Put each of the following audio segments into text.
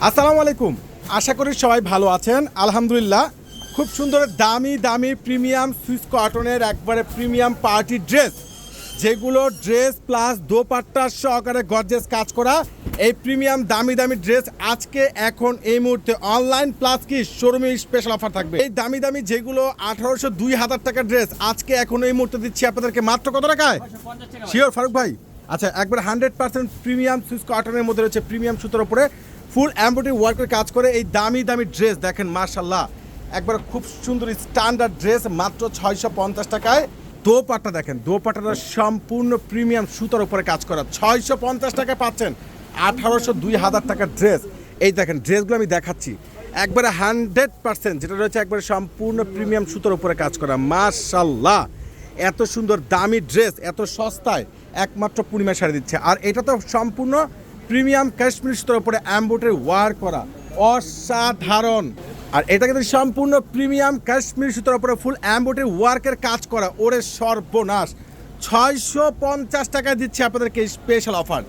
আসসালামু আলাইকুম। আশা করি সবাই ভালো আছেন। আলহামদুলিল্লাহ। খুব সুন্দর দামি দামি প্রিমিয়াম সুইস কটনের একবারে প্রিমিয়াম পার্টি ড্রেস, যেগুলো ড্রেস প্লাস দোপাট্টা সহকারে গর্জেস কাজ করা এই প্রিমিয়াম দামি দামি ড্রেস আজকে এখন এই মুহূর্তে অনলাইন প্লাস কি শোরুমে স্পেশাল অফার থাকবে। এই দামি দামি যেগুলো 1800-2000 টাকা ড্রেস আজকে এখন এই মুহূর্তে দিচ্ছি আপনাদেরকে মাত্র কত টাকায়? শিওর ফারুক ভাই? আচ্ছা, একবার 100% প্রিমিয়াম সুইস কটনের মধ্যে রয়েছে প্রিমিয়াম সুতোর উপরে ফুল এমব্রয়ডারি ওয়ার্কের কাজ করে এই দামি দামি ড্রেস দেখেন মাশাআল্লাহ, একবার খুব সুন্দর স্ট্যান্ডার্ড ড্রেস মাত্র 650 টাকায়। দোপাট্টা দেখেন, দোপাট্টাটা সম্পূর্ণ প্রিমিয়াম সুতোর উপরে কাজ করা, 650 টাকায় পাচ্ছেন 1800-2000 টাকার ড্রেস। এই দেখেন ড্রেসগুলো আমি দেখাচ্ছি, একবারে 100% যেটা রয়েছে একবারে সম্পূর্ণ প্রিমিয়াম সুতোর উপরে কাজ করা। মাশাআল্লাহ, এত সুন্দর দামি ড্রেস এত সস্তায় একমাত্র পূর্ণিমা শাড়ি দিচ্ছে। আর এটা তো সম্পূর্ণ প্রিমিয়াম কাশ্মীর সুতোর উপরে এমব্রয়ডারি ওয়ার্ক করা, অসাধারণ। আর এটা কিন্তু সম্পূর্ণ প্রিমিয়াম কাশ্মীর সুতোর উপরে ফুল এমব্রয়ডারি ওয়ার্কের কাজ করা। ওরে সর্বনাশ, 650 টাকায় দিচ্ছে আপনাদেরকে স্পেশাল অফার।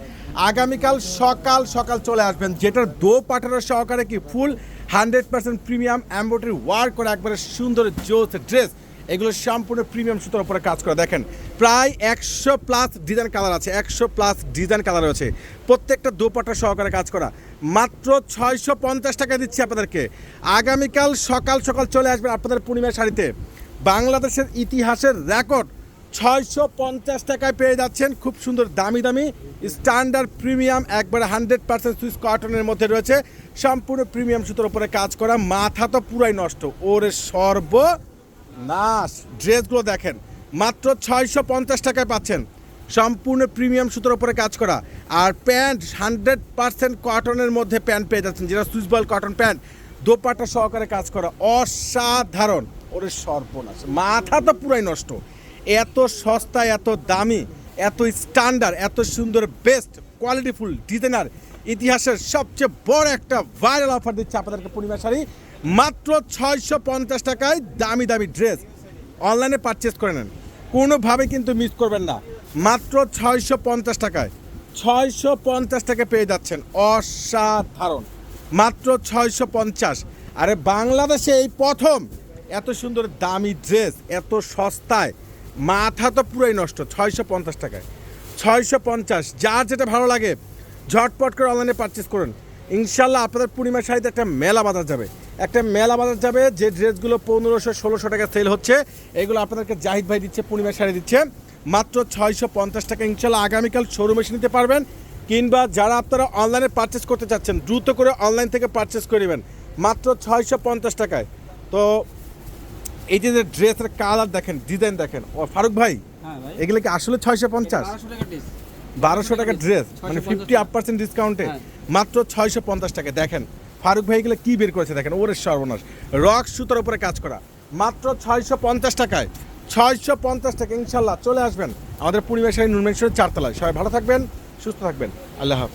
আগামীকাল সকাল সকাল চলে আসবেন, যেটার দোপাট্টার সহকারে কি ফুল 100% প্রিমিয়াম এমব্রয়ডারি ওয়ার্ক করা একবারে সুন্দর জোস ড্রেস। এগুলো সম্পূর্ণ প্রিমিয়াম সুতোর উপরে কাজ করা। দেখেন প্রায় 100+ ডিজাইন কালার আছে, 100+ ডিজাইন কালার আছে, প্রত্যেকটা দোপাট্টা সহকারে কাজ করা। মাত্র 650 টাকা দিচ্ছি আপনাদেরকে। আগামীকাল সকাল সকাল চলে আসবেন আপনাদের পূর্ণিমা শাড়িতে। বাংলাদেশের ইতিহাসের রেকর্ড 650 টাকায় পেয়ে যাচ্ছেন খুব সুন্দর দামি দামি স্ট্যান্ডার্ড প্রিমিয়াম একবারে 100% সুইস কটনের মধ্যে রয়েছে সম্পূর্ণ প্রিমিয়াম সুতোর উপরে কাজ করা। মাথা তো পুরাই নষ্ট, ওরে সর্বনাশ। ড্রেসগুলো দেখেন মাত্র 650 টাকায় পাচ্ছেন সম্পূর্ণ প্রিমিয়াম সুতোর উপরে কাজ করা। আর প্যান্ট 100% কটনের মধ্যে প্যান্ট পেয়ে যাচ্ছেন, যেটা Swiss boil cotton pant, dupatta সহকারে কাজ করা, অসাধারণ। ওরে সর্বনাশ, মাথা তো পুরাই নষ্ট। এত সস্তায় এত দামি এত স্ট্যান্ডার্ড এত সুন্দর বেস্ট কোয়ালিটিফুল ডিজাইনার ইতিহাসের সবচেয়ে বড় একটা ভাইরাল অফার দিচ্ছে আপনাদেরকে পূর্ণিমা শাড়ি মাত্র 650 টাকায়। দামি দামি ড্রেস অনলাইনে পারচেস করে নেন, কোনোভাবে কিন্তু মিস করবেন না। মাত্র 650 টাকায়, 650 টাকা পেয়ে যাচ্ছেন, অসাধারণ। মাত্র 650। আরে বাংলাদেশে এই প্রথম এত সুন্দর দামি ড্রেস এত সস্তায়, মাথা তো পুরাই নষ্ট। 650 টাকায়, 650। যার যেটা ভালো লাগে ঝটপট করে অনলাইনে পারচেস করুন। ইনশাল্লাহ আপনাদের পূর্ণিমা শাড়িতে একটা মেলা বাজার যাবে, একটা মেলা বাজার যাবে। যে ড্রেসগুলো 1500-1600 টাকা সেল হচ্ছে এগুলো আপনাদেরকে জাহিদ ভাই দিচ্ছে, পূর্ণিমা শাড়ি দিচ্ছে মাত্র 650 টাকা। ইনশাল্লাহ আগামীকাল শোরুমে এসে নিতে পারবেন, কিংবা যারা আপনারা অনলাইনে পারচেস করতে চাচ্ছেন দ্রুত করে অনলাইন থেকে পারচেস করে নেবেন মাত্র 650 টাকায়। তো এই যে ড্রেসের কালার দেখেন, ডিজাইন দেখেন। ও ফারুক ভাই, এগুলো কি আসলে 650? 1200 টাকা ড্রেস, মানে 50% ডিসকাউন্টে মাত্র 650 টাকা। দেখেন ফারুক ভাই এগুলো কি বের করেছে দেখেন, ওরে সর্বনাশ। রক সুতোর উপরে কাজ করা মাত্র 650 টাকায়, 650 টাকা। ইনশাল্লাহ চলে আসবেন আমাদের পূর্ণিমা শাড়ি নুরমেশ্বরের 4 তলায়। সবাই ভালো থাকবেন, সুস্থ থাকবেন, আল্লাহ হাফেজ।